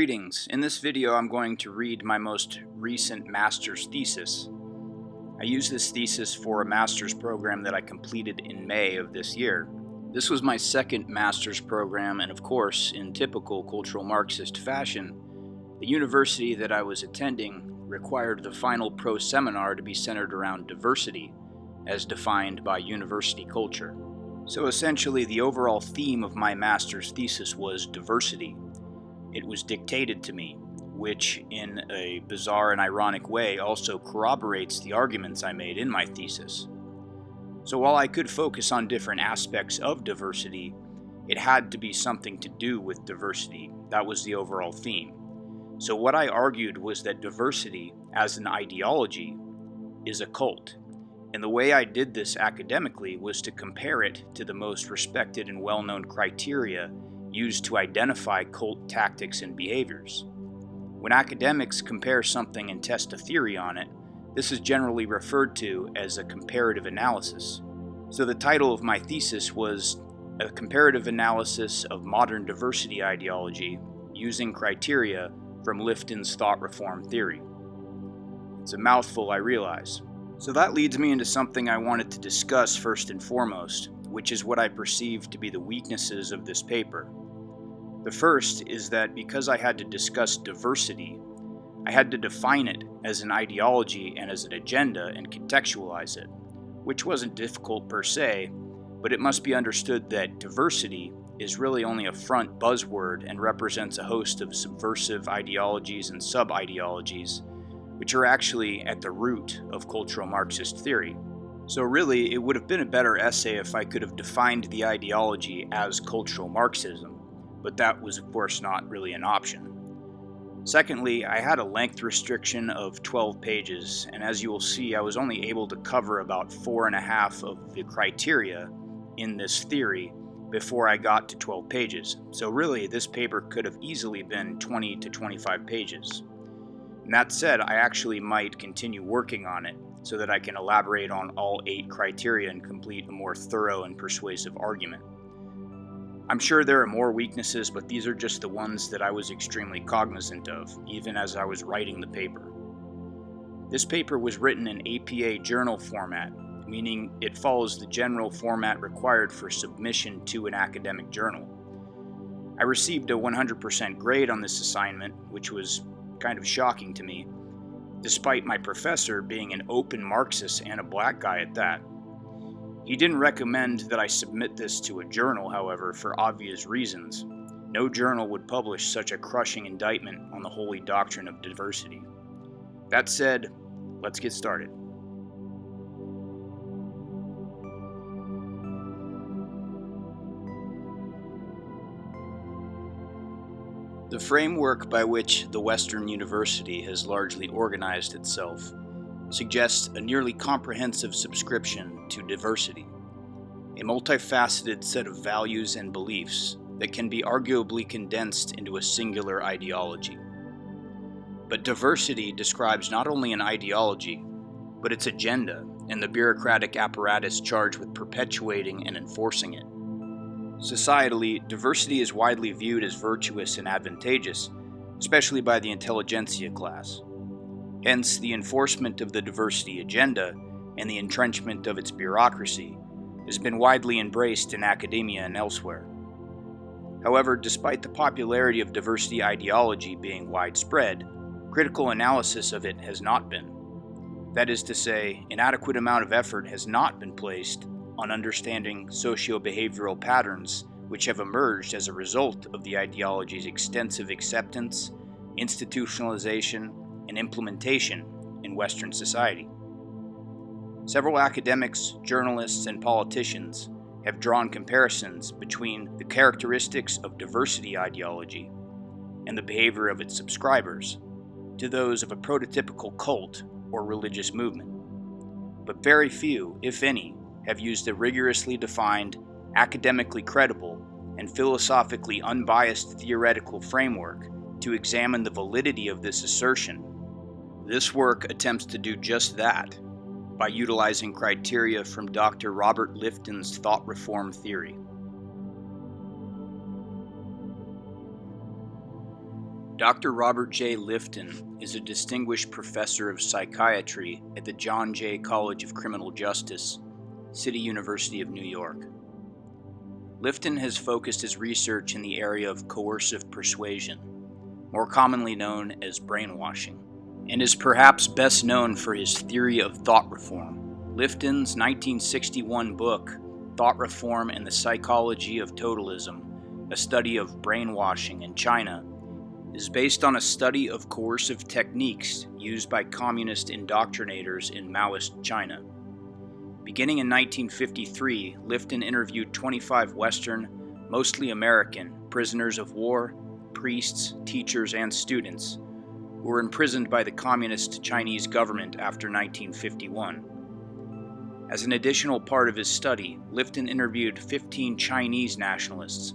Greetings. In this video, I'm going to read my most recent master's thesis. I used this thesis for a master's program that I completed in May of this year. This was my second master's program, and of course, in typical cultural Marxist fashion, the university that I was attending required the final pro-seminar to be centered around diversity, as defined by university culture. So essentially, the overall theme of my master's thesis was diversity. It was dictated to me, which in a bizarre and ironic way also corroborates the arguments I made in my thesis. So while I could focus on different aspects of diversity, it had to be something to do with diversity. That was the overall theme. So what I argued was that diversity, as an ideology, is a cult. And the way I did this academically was to compare it to the most respected and well-known criteria used to identify cult tactics and behaviors. When academics compare something and test a theory on it, this is generally referred to as a comparative analysis. So the title of my thesis was A Comparative Analysis of Modern Diversity Ideology Using Criteria from Lifton's Thought Reform Theory. It's a mouthful, I realize. So that leads me into something I wanted to discuss first and foremost, which is what I perceive to be the weaknesses of this paper. The first is that because I had to discuss diversity, I had to define it as an ideology and as an agenda and contextualize it, which wasn't difficult per se, but it must be understood that diversity is really only a front buzzword and represents a host of subversive ideologies and sub-ideologies, which are actually at the root of cultural Marxist theory. So really, it would have been a better essay if I could have defined the ideology as cultural Marxism, but that was of course not really an option. Secondly, I had a length restriction of 12 pages, and as you will see, I was only able to cover about 4.5 of the criteria in this theory before I got to 12 pages. So really, this paper could have easily been 20 to 25 pages. And that said, I actually might continue working on it so that I can elaborate on all 8 criteria and complete a more thorough and persuasive argument. I'm sure there are more weaknesses, but these are just the ones that I was extremely cognizant of, even as I was writing the paper. This paper was written in APA journal format, meaning it follows the general format required for submission to an academic journal. I received a 100% grade on this assignment, which was kind of shocking to me, despite my professor being an open Marxist and a black guy at that. He didn't recommend that I submit this to a journal, however, for obvious reasons. No journal would publish such a crushing indictment on the holy doctrine of diversity. That said, let's get started. The framework by which the Western university has largely organized itself suggests a nearly comprehensive subscription to diversity, a multifaceted set of values and beliefs that can be arguably condensed into a singular ideology. But diversity describes not only an ideology, but its agenda and the bureaucratic apparatus charged with perpetuating and enforcing it. Societally, diversity is widely viewed as virtuous and advantageous, especially by the intelligentsia class. Hence, the enforcement of the diversity agenda and the entrenchment of its bureaucracy has been widely embraced in academia and elsewhere. However, despite the popularity of diversity ideology being widespread, critical analysis of it has not been. That is to say, an adequate amount of effort has not been placed on understanding socio-behavioral patterns which have emerged as a result of the ideology's extensive acceptance, institutionalization, and implementation in Western society. Several academics, journalists, and politicians have drawn comparisons between the characteristics of diversity ideology and the behavior of its subscribers to those of a prototypical cult or religious movement. But very few, if any, have used a rigorously defined, academically credible, and philosophically unbiased theoretical framework to examine the validity of this assertion. This work attempts to do just that by utilizing criteria from Dr. Robert Lifton's Thought Reform Theory. Dr. Robert J. Lifton is a distinguished professor of psychiatry at the John Jay College of Criminal Justice, City University of New York. Lifton has focused his research in the area of coercive persuasion, more commonly known as brainwashing, and is perhaps best known for his theory of thought reform. Lifton's 1961 book, Thought Reform and the Psychology of Totalism, a study of brainwashing in China, is based on a study of coercive techniques used by communist indoctrinators in Maoist China. Beginning in 1953, Lifton interviewed 25 Western, mostly American, prisoners of war, priests, teachers, and students who were imprisoned by the communist Chinese government after 1951. As an additional part of his study, Lifton interviewed 15 Chinese nationalists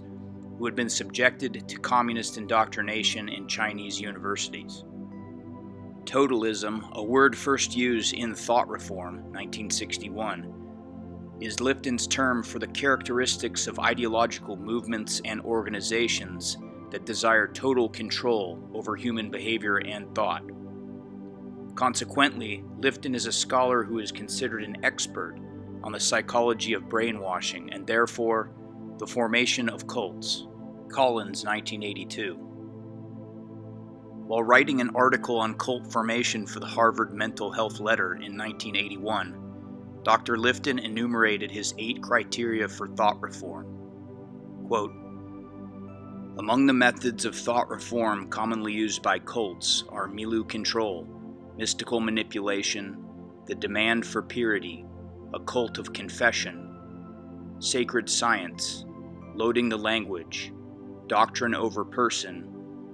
who had been subjected to communist indoctrination in Chinese universities. Totalism, a word first used in Thought Reform, 1961, is Lifton's term for the characteristics of ideological movements and organizations that desire total control over human behavior and thought. Consequently, Lifton is a scholar who is considered an expert on the psychology of brainwashing and therefore the formation of cults. Collins, 1982. While writing an article on cult formation for the Harvard Mental Health Letter in 1981, Dr. Lifton enumerated his 8 criteria for thought reform. Quote, "Among the methods of thought reform commonly used by cults are milieu control, mystical manipulation, the demand for purity, a cult of confession, sacred science, loading the language, doctrine over person,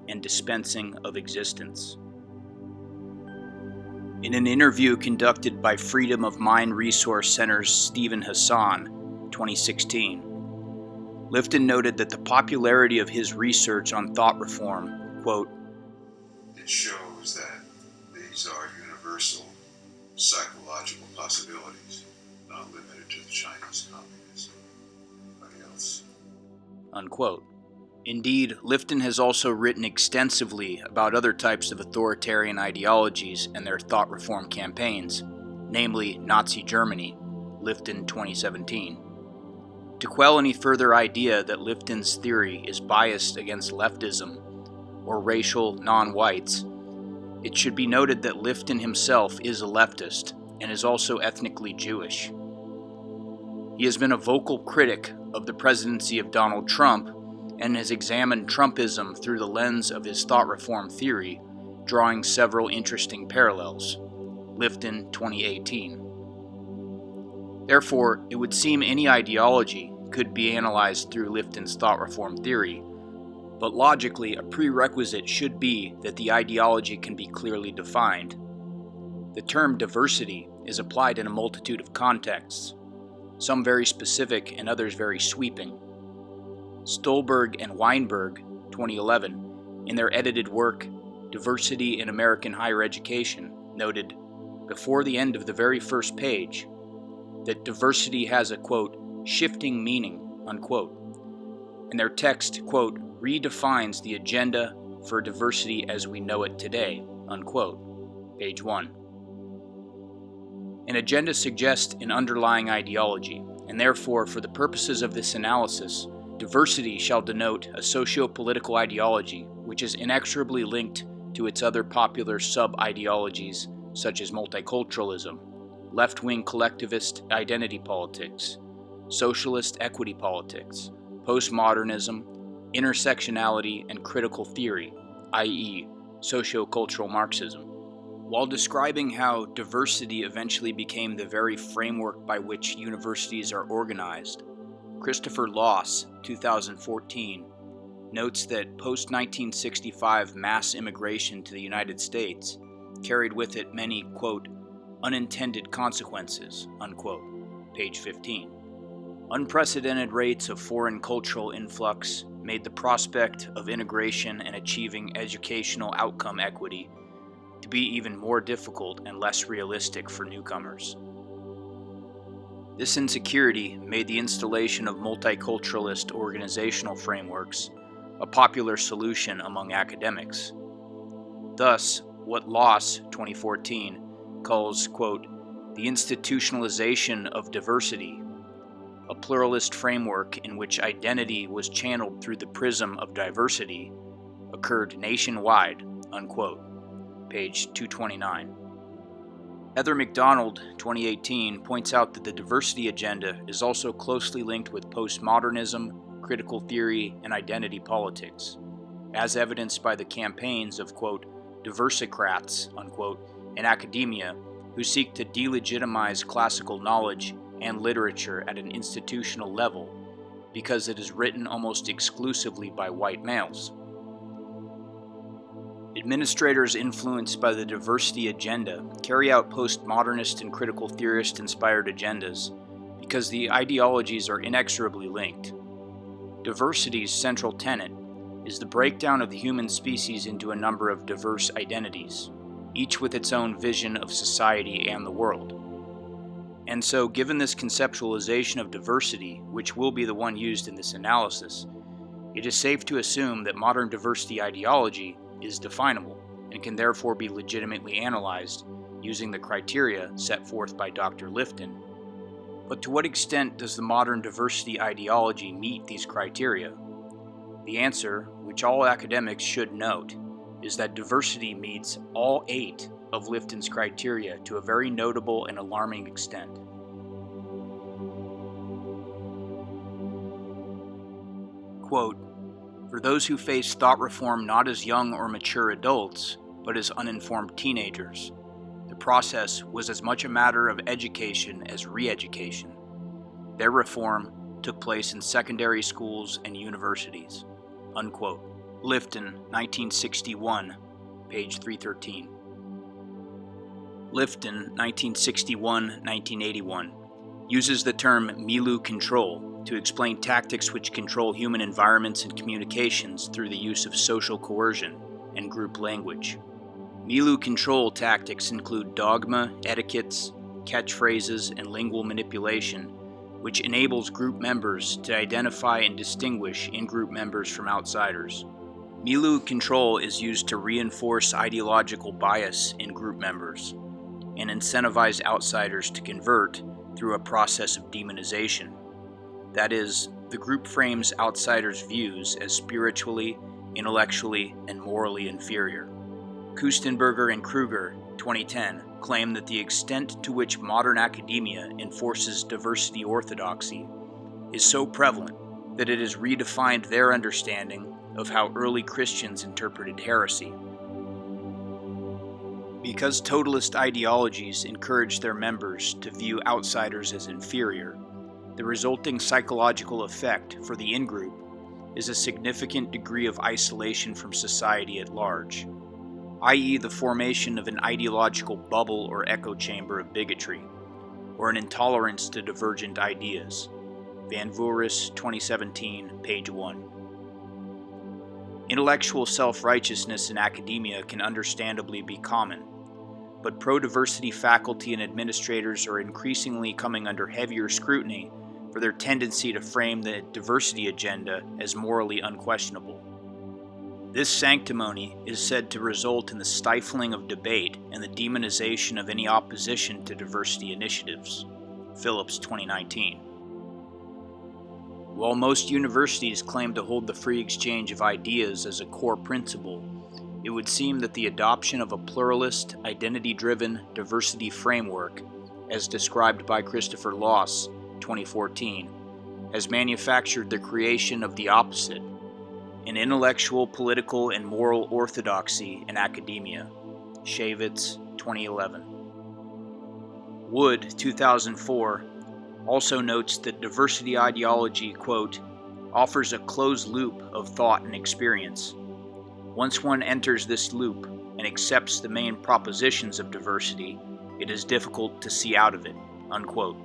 and dispensing of existence." In an interview conducted by Freedom of Mind Resource Center's Stephen Hassan, 2016, Lifton noted that the popularity of his research on thought reform, quote, "It shows that these are universal psychological possibilities, not limited to the Chinese communists, nobody else," unquote. Indeed, Lifton has also written extensively about other types of authoritarian ideologies and their thought reform campaigns, namely Nazi Germany, Lifton 2017. To quell any further idea that Lifton's theory is biased against leftism or racial non-whites, it should be noted that Lifton himself is a leftist and is also ethnically Jewish. He has been a vocal critic of the presidency of Donald Trump and has examined Trumpism through the lens of his thought reform theory, drawing several interesting parallels. Lifton 2018. Therefore, it would seem any ideology could be analyzed through Lifton's thought reform theory, but logically a prerequisite should be that the ideology can be clearly defined. The term diversity is applied in a multitude of contexts, some very specific and others very sweeping. Stolberg and Weinberg, 2011, in their edited work, Diversity in American Higher Education, noted, before the end of the very first page, that diversity has a, quote, shifting meaning, unquote, and their text, quote, redefines the agenda for diversity as we know it today, unquote, page 1. An agenda suggests an underlying ideology, and therefore, for the purposes of this analysis, diversity shall denote a socio-political ideology which is inexorably linked to its other popular sub-ideologies such as multiculturalism, left-wing collectivist identity politics, socialist equity politics, postmodernism, intersectionality, and critical theory, i.e., sociocultural Marxism. While describing how diversity eventually became the very framework by which universities are organized, Christopher Loss, 2014, notes that post-1965 mass immigration to the United States carried with it many, quote, unintended consequences, unquote, page 15. Unprecedented rates of foreign cultural influx made the prospect of integration and achieving educational outcome equity to be even more difficult and less realistic for newcomers. This insecurity made the installation of multiculturalist organizational frameworks a popular solution among academics, Thus, what Loss, 2014, calls, quote, the institutionalization of diversity, a pluralist framework in which identity was channeled through the prism of diversity, occurred nationwide, unquote. Page 229. Heather McDonald, 2018, points out that the diversity agenda is also closely linked with postmodernism, critical theory, and identity politics, as evidenced by the campaigns of, quote, diversicrats, unquote, in academia who seek to delegitimize classical knowledge and literature at an institutional level because it is written almost exclusively by white males. Administrators influenced by the diversity agenda carry out postmodernist and critical theorist-inspired agendas because the ideologies are inexorably linked. Diversity's central tenet is the breakdown of the human species into a number of diverse identities, each with its own vision of society and the world. And so, given this conceptualization of diversity, which will be the one used in this analysis, it is safe to assume that modern diversity ideology is definable and can therefore be legitimately analyzed using the criteria set forth by Dr. Lifton. But to what extent does the modern diversity ideology meet these criteria? The answer, which all academics should note, is that diversity meets all 8 of Lifton's criteria to a very notable and alarming extent. Quote, for those who face thought reform not as young or mature adults, but as uninformed teenagers, the process was as much a matter of education as re-education. Their reform took place in secondary schools and universities. Unquote. Lifton, 1961, page 313. Lifton, 1961-1981, uses the term Milieu control to explain tactics which control human environments and communications through the use of social coercion and group language. Milieu control tactics include dogma, etiquettes, catchphrases, and lingual manipulation, which enables group members to identify and distinguish in-group members from outsiders. Milieu control is used to reinforce ideological bias in group members and incentivize outsiders to convert through a process of demonization. That is, the group frames outsiders' views as spiritually, intellectually, and morally inferior. Kustenberger and Kruger, 2010, claim that the extent to which modern academia enforces diversity orthodoxy is so prevalent that it has redefined their understanding of how early Christians interpreted heresy. Because totalist ideologies encourage their members to view outsiders as inferior, the resulting psychological effect for the in-group is a significant degree of isolation from society at large, i.e. the formation of an ideological bubble or echo chamber of bigotry, or an intolerance to divergent ideas. Van Voorhis, 2017, page 1. Intellectual self-righteousness in academia can understandably be common, but pro-diversity faculty and administrators are increasingly coming under heavier scrutiny for their tendency to frame the diversity agenda as morally unquestionable. This sanctimony is said to result in the stifling of debate and the demonization of any opposition to diversity initiatives. Phillips, 2019. While most universities claim to hold the free exchange of ideas as a core principle, it would seem that the adoption of a pluralist, identity-driven diversity framework, as described by Christopher Loss, 2014, has manufactured the creation of the opposite, an intellectual, political, and moral orthodoxy in academia. Shavitz, 2011. Wood, 2004, also notes that diversity ideology, quote, offers a closed loop of thought and experience. Once one enters this loop and accepts the main propositions of diversity, it is difficult to see out of it, unquote.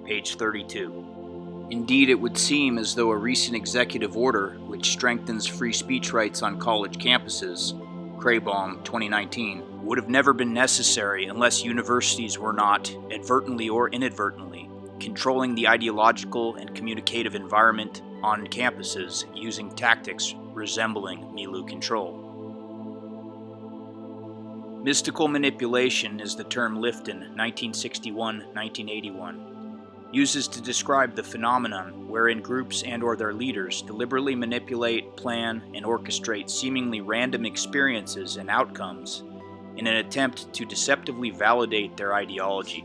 Page 32. Indeed, it would seem as though a recent executive order which strengthens free speech rights on college campuses, Kraybaum, 2019, would have never been necessary unless universities were not, advertently or inadvertently, controlling the ideological and communicative environment on campuses using tactics resembling Milieu control. Mystical manipulation is the term Lifton, 1961-1981, uses to describe the phenomenon wherein groups and/or their leaders deliberately manipulate, plan, and orchestrate seemingly random experiences and outcomes in an attempt to deceptively validate their ideology.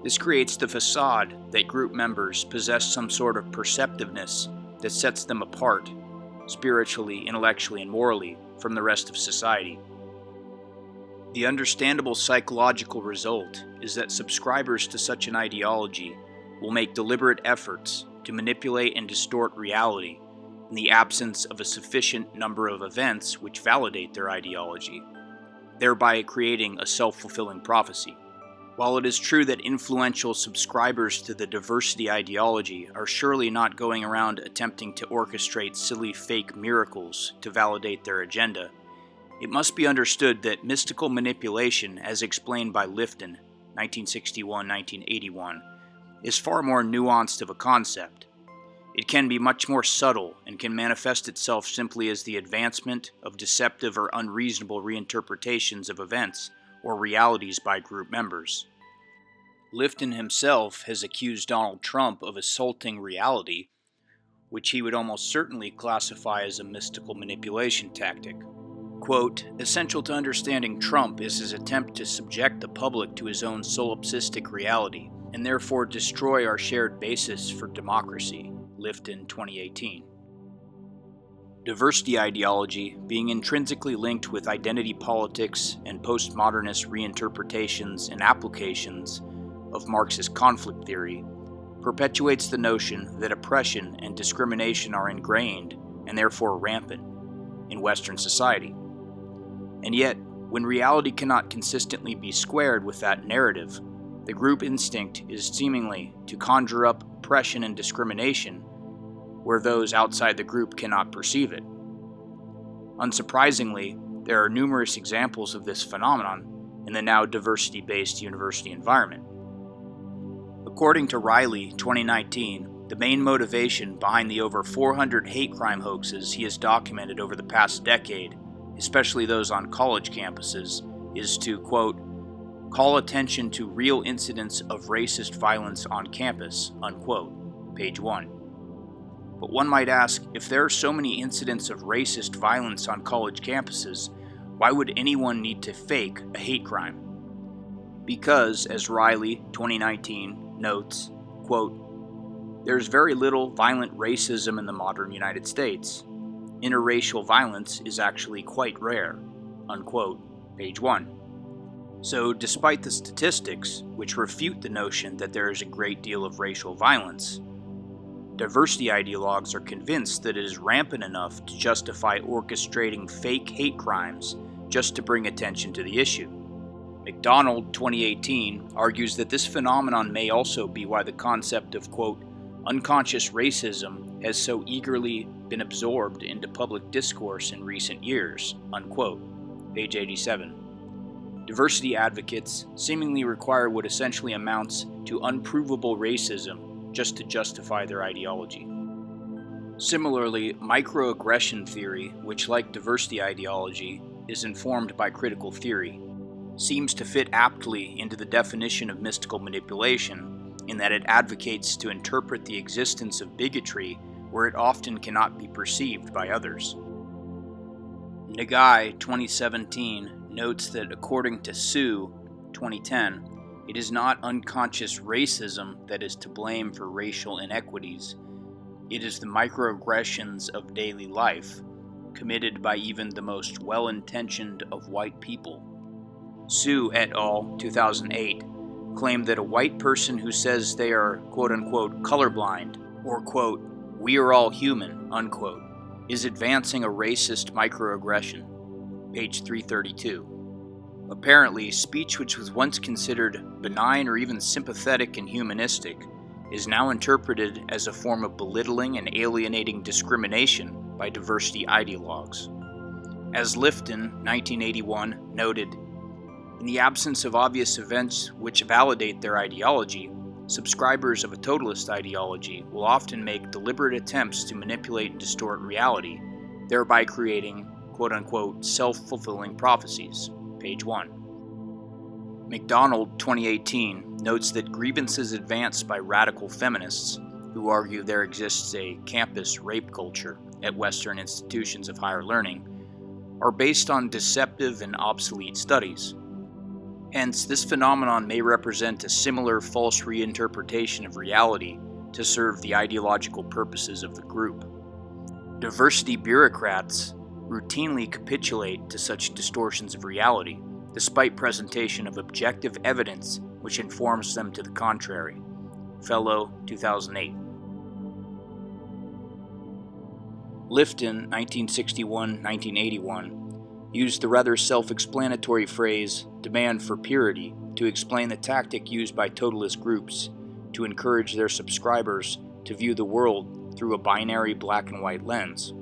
This creates the facade that group members possess some sort of perceptiveness that sets them apart, spiritually, intellectually, and morally, from the rest of society. The understandable psychological result is that subscribers to such an ideology will make deliberate efforts to manipulate and distort reality in the absence of a sufficient number of events which validate their ideology, thereby creating a self-fulfilling prophecy. While it is true that influential subscribers to the diversity ideology are surely not going around attempting to orchestrate silly fake miracles to validate their agenda, it must be understood that mystical manipulation, as explained by Lifton, 1961-1981, is far more nuanced of a concept. It can be much more subtle and can manifest itself simply as the advancement of deceptive or unreasonable reinterpretations of events or realities by group members. Lifton himself has accused Donald Trump of assaulting reality, which he would almost certainly classify as a mystical manipulation tactic. Quote, essential to understanding Trump is his attempt to subject the public to his own solipsistic reality, and therefore destroy our shared basis for democracy, Lifton 2018. Diversity ideology, being intrinsically linked with identity politics and postmodernist reinterpretations and applications of Marxist conflict theory, perpetuates the notion that oppression and discrimination are ingrained and therefore rampant in Western society. And yet, when reality cannot consistently be squared with that narrative, the group instinct is seemingly to conjure up oppression and discrimination where those outside the group cannot perceive it. Unsurprisingly, there are numerous examples of this phenomenon in the now diversity-based university environment. According to Riley, 2019, the main motivation behind the over 400 hate crime hoaxes he has documented over the past decade, especially those on college campuses, is to, quote, call attention to real incidents of racist violence on campus, unquote, page 1. But one might ask, if there are so many incidents of racist violence on college campuses, why would anyone need to fake a hate crime? Because, as Riley, 2019, notes, quote, there's very little violent racism in the modern United States. Interracial violence is actually quite rare, unquote, page 1. So, despite the statistics, which refute the notion that there is a great deal of racial violence, diversity ideologues are convinced that it is rampant enough to justify orchestrating fake hate crimes just to bring attention to the issue. McDonald, 2018, argues that this phenomenon may also be why the concept of, quote, unconscious racism has so eagerly been absorbed into public discourse in recent years, unquote, page 87. Diversity advocates seemingly require what essentially amounts to unprovable racism just to justify their ideology. Similarly, microaggression theory, which like diversity ideology is informed by critical theory, seems to fit aptly into the definition of mystical manipulation in that it advocates to interpret the existence of bigotry where it often cannot be perceived by others. Nagai, 2017, notes that according to Su, 2010, it is not unconscious racism that is to blame for racial inequities. It is the microaggressions of daily life, committed by even the most well-intentioned of white people. Su et al., 2008, claim that a white person who says they are quote-unquote colorblind, or quote, we are all human, unquote, is advancing a racist microaggression, page 332. Apparently, speech which was once considered benign or even sympathetic and humanistic is now interpreted as a form of belittling and alienating discrimination by diversity ideologues. As Lifton, 1981, noted, in the absence of obvious events which validate their ideology, subscribers of a totalist ideology will often make deliberate attempts to manipulate and distort reality, thereby creating quote-unquote self-fulfilling prophecies, page 1. McDonald, 2018, notes that grievances advanced by radical feminists who argue there exists a campus rape culture at Western institutions of higher learning are based on deceptive and obsolete studies. Hence, this phenomenon may represent a similar false reinterpretation of reality to serve the ideological purposes of the group. Diversity bureaucrats routinely capitulate to such distortions of reality, despite presentation of objective evidence which informs them to the contrary. Fellow, 2008. Lifton, 1961-1981, used the rather self-explanatory phrase demand for purity to explain the tactic used by totalist groups to encourage their subscribers to view the world through a binary black and white lens.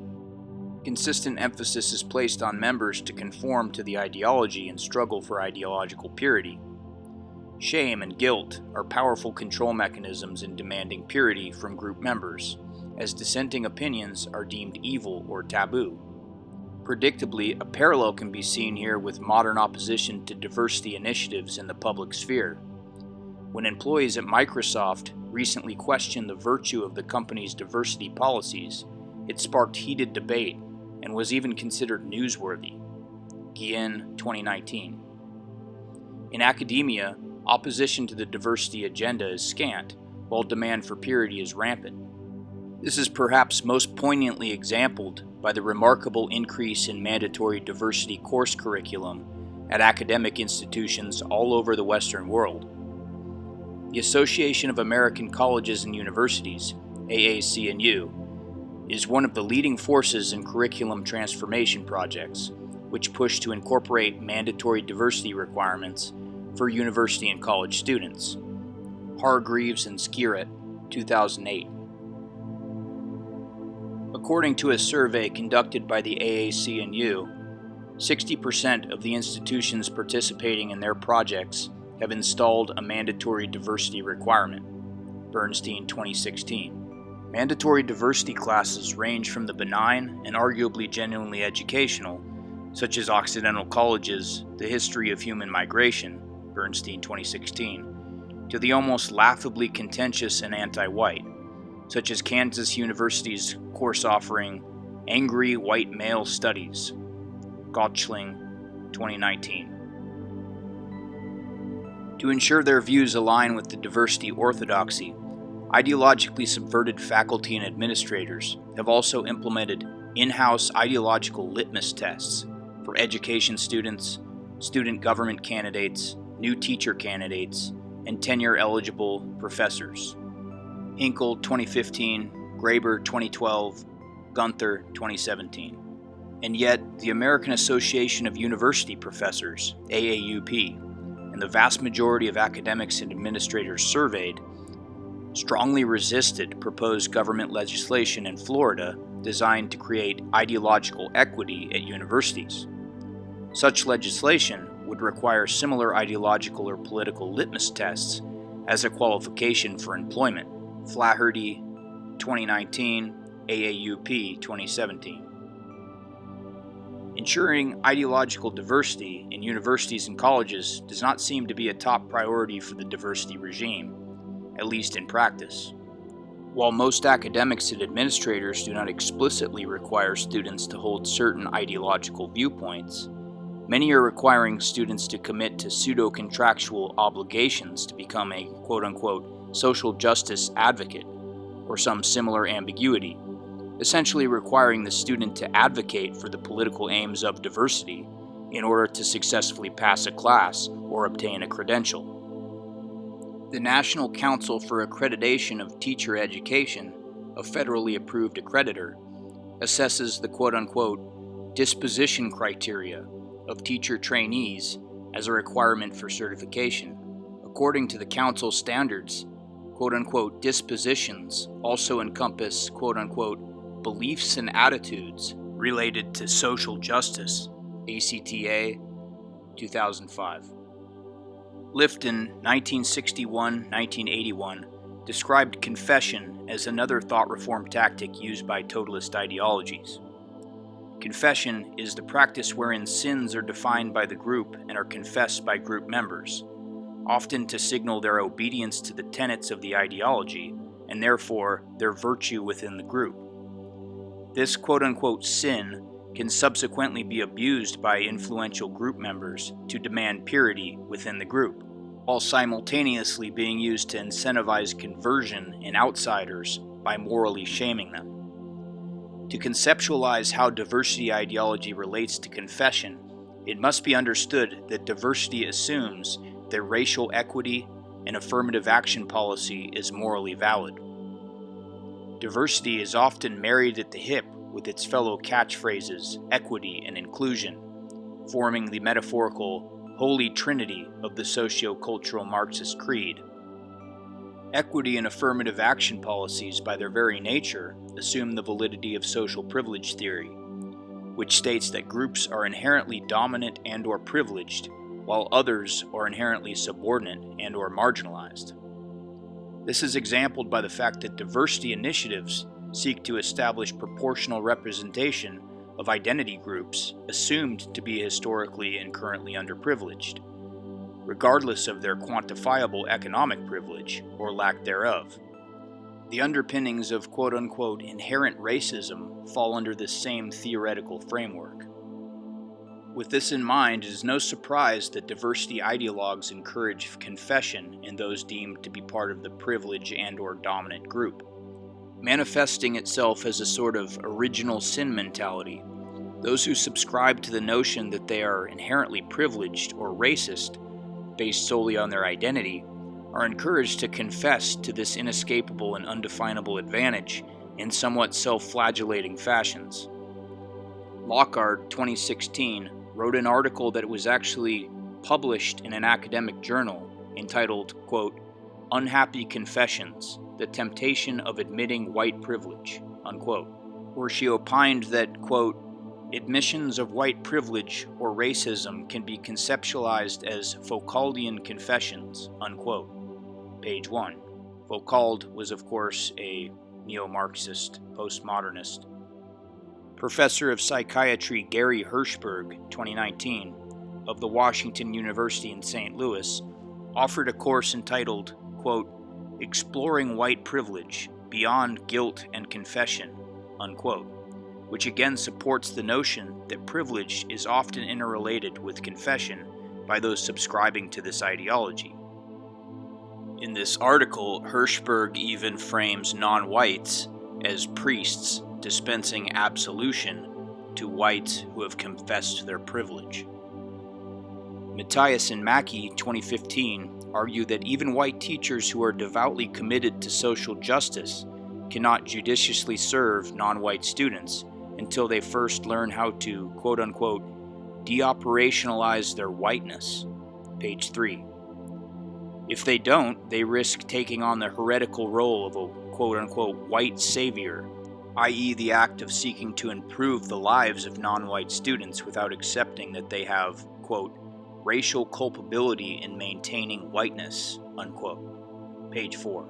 Consistent emphasis is placed on members to conform to the ideology and struggle for ideological purity. Shame and guilt are powerful control mechanisms in demanding purity from group members, as dissenting opinions are deemed evil or taboo. Predictably, a parallel can be seen here with modern opposition to diversity initiatives in the public sphere. When employees at Microsoft recently questioned the virtue of the company's diversity policies, it sparked heated debate and was even considered newsworthy. Guillen, 2019. In academia, opposition to the diversity agenda is scant, while demand for purity is rampant. This is perhaps most poignantly exemplified by the remarkable increase in mandatory diversity course curriculum at academic institutions all over the Western world. The Association of American Colleges and Universities, AAC&U, is one of the leading forces in curriculum transformation projects, which push to incorporate mandatory diversity requirements for university and college students. Hargreaves and Skirrett, 2008. According to a survey conducted by the AAC&U, 60% of the institutions participating in their projects have installed a mandatory diversity requirement. Bernstein, 2016. Mandatory diversity classes range from the benign and arguably genuinely educational, such as Occidental College's The History of Human Migration, Bernstein, 2016, to the almost laughably contentious and anti-white, such as Kansas University's course offering Angry White Male Studies, Gottschling, 2019. To ensure their views align with the diversity orthodoxy, ideologically subverted faculty and administrators have also implemented in-house ideological litmus tests for education students, student government candidates, new teacher candidates, and tenure-eligible professors. Hinkle, 2015, Graeber, 2012, Gunther, 2017. And yet, the American Association of University Professors, AAUP, and the vast majority of academics and administrators surveyed strongly resisted proposed government legislation in Florida designed to create ideological equity at universities. Such legislation would require similar ideological or political litmus tests as a qualification for employment. Flaherty, 2019, AAUP, 2017. Ensuring ideological diversity in universities and colleges does not seem to be a top priority for the diversity regime, at least in practice. While most academics and administrators do not explicitly require students to hold certain ideological viewpoints, many are requiring students to commit to pseudo-contractual obligations to become a quote-unquote social justice advocate, or some similar ambiguity, essentially requiring the student to advocate for the political aims of diversity in order to successfully pass a class or obtain a credential. The National Council for Accreditation of Teacher Education, a federally approved accreditor, assesses the quote-unquote disposition criteria of teacher trainees as a requirement for certification. According to the Council standards, quote-unquote dispositions also encompass quote-unquote beliefs and attitudes related to social justice, ACTA, 2005. Lifton, 1961-1981, described confession as another thought reform tactic used by totalist ideologies. Confession is the practice wherein sins are defined by the group and are confessed by group members, often to signal their obedience to the tenets of the ideology and therefore their virtue within the group. This quote-unquote sin can subsequently be abused by influential group members to demand purity within the group, while simultaneously being used to incentivize conversion in outsiders by morally shaming them. To conceptualize how diversity ideology relates to confession, it must be understood that diversity assumes that racial equity and affirmative action policy is morally valid. Diversity is often married at the hip with its fellow catchphrases, equity and inclusion, forming the metaphorical holy trinity of the sociocultural Marxist creed. Equity and affirmative action policies, by their very nature, assume the validity of social privilege theory, which states that groups are inherently dominant and/or privileged, while others are inherently subordinate and/or marginalized. This is exemplified by the fact that diversity initiatives seek to establish proportional representation of identity groups assumed to be historically and currently underprivileged, regardless of their quantifiable economic privilege or lack thereof. The underpinnings of quote-unquote inherent racism fall under this same theoretical framework. With this in mind, it is no surprise that diversity ideologues encourage confession in those deemed to be part of the privileged and/or dominant group, manifesting itself as a sort of original sin mentality. Those who subscribe to the notion that they are inherently privileged or racist, based solely on their identity, are encouraged to confess to this inescapable and undefinable advantage in somewhat self-flagellating fashions. Lockhart, 2016, wrote an article that was actually published in an academic journal entitled, quote, "Unhappy Confessions, the Temptation of Admitting White Privilege," unquote, where she opined that, quote, "admissions of white privilege or racism can be conceptualized as Foucauldian confessions," unquote. Page 1. Foucault was, of course, a neo-Marxist postmodernist. Professor of Psychiatry Gary Hirschberg, 2019, of the Washington University in St. Louis, offered a course entitled, quote, "Exploring White Privilege, Beyond Guilt and Confession," unquote, which again supports the notion that privilege is often interrelated with confession by those subscribing to this ideology. In this article, Hirschberg even frames non-whites as priests dispensing absolution to whites who have confessed their privilege. Matthias and Mackey, 2015, argue that even white teachers who are devoutly committed to social justice cannot judiciously serve non-white students until they first learn how to, quote-unquote, deoperationalize their whiteness. Page 3. If they don't, they risk taking on the heretical role of a quote-unquote white savior, i.e. the act of seeking to improve the lives of non-white students without accepting that they have, quote, racial culpability in maintaining whiteness, unquote. Page 4.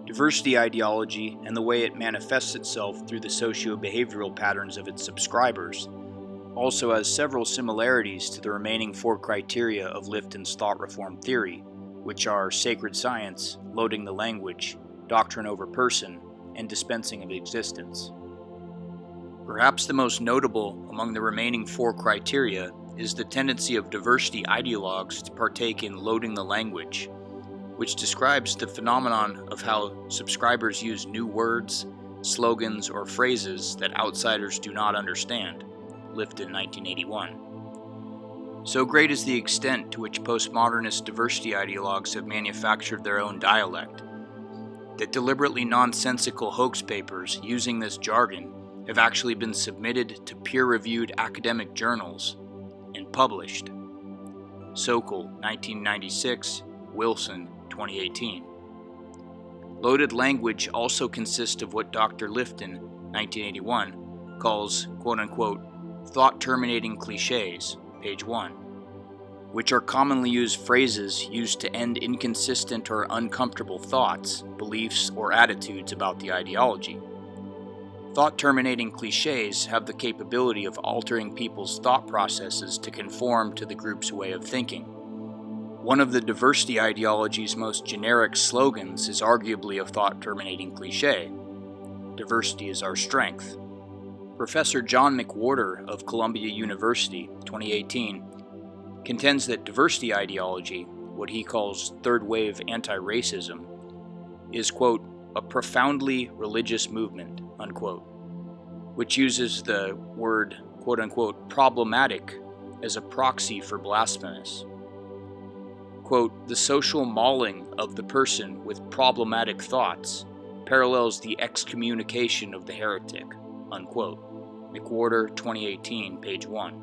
Diversity ideology and the way it manifests itself through the socio-behavioral patterns of its subscribers also has several similarities to the remaining 4 criteria of Lifton's thought reform theory, which are sacred science, loading the language, doctrine over person, and dispensing of existence. Perhaps the most notable among the remaining 4 criteria is the tendency of diversity ideologues to partake in loading the language, which describes the phenomenon of how subscribers use new words, slogans, or phrases that outsiders do not understand. Lifton, 1981. So great is the extent to which postmodernist diversity ideologues have manufactured their own dialect, that deliberately nonsensical hoax papers using this jargon have actually been submitted to peer-reviewed academic journals and published. Sokol, 1996, Wilson, 2018. Loaded language also consists of what Dr. Lifton, 1981, calls, quote-unquote, thought-terminating cliches, page 1, which are commonly used phrases used to end inconsistent or uncomfortable thoughts, beliefs, or attitudes about the ideology. Thought-terminating cliches have the capability of altering people's thought processes to conform to the group's way of thinking. One of the diversity ideology's most generic slogans is arguably a thought-terminating cliche: "Diversity is our strength." Professor John McWhorter of Columbia University, 2018, contends that diversity ideology, what he calls third-wave anti-racism, is, quote, "a profoundly religious movement," unquote, which uses the word, quote-unquote, "problematic" as a proxy for blasphemous. Quote, "The social mauling of the person with problematic thoughts parallels the excommunication of the heretic," unquote. McWhorter, 2018, page 1.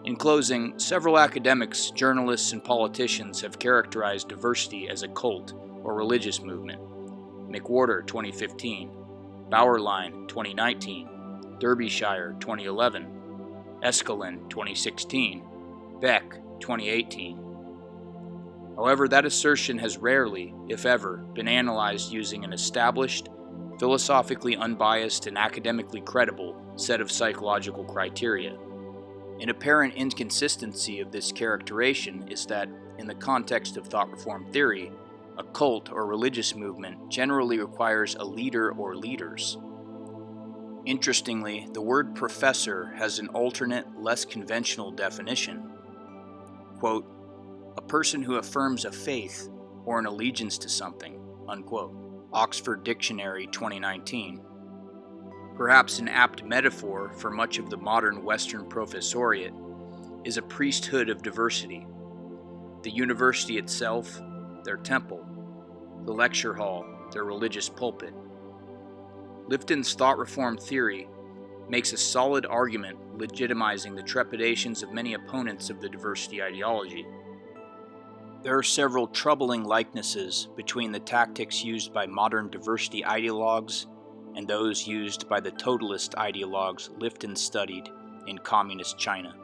In closing, several academics, journalists, and politicians have characterized diversity as a cult or religious movement. McWhorter, 2015, Bauerlein, 2019, Derbyshire, 2011, Eskelin, 2016, Beck, 2018. However, that assertion has rarely, if ever, been analyzed using an established, philosophically unbiased, and academically credible set of psychological criteria. An apparent inconsistency of this characterization is that, in the context of thought reform theory, a cult or religious movement generally requires a leader or leaders. Interestingly, the word professor has an alternate, less conventional definition. Quote, "a person who affirms a faith or an allegiance to something," unquote. Oxford Dictionary, 2019. Perhaps an apt metaphor for much of the modern Western professoriate is a priesthood of diversity. The university itself, their temple; the lecture hall, their religious pulpit. Lifton's thought reform theory makes a solid argument legitimizing the trepidations of many opponents of the diversity ideology. There are several troubling likenesses between the tactics used by modern diversity ideologues and those used by the totalist ideologues Lifton studied in communist China.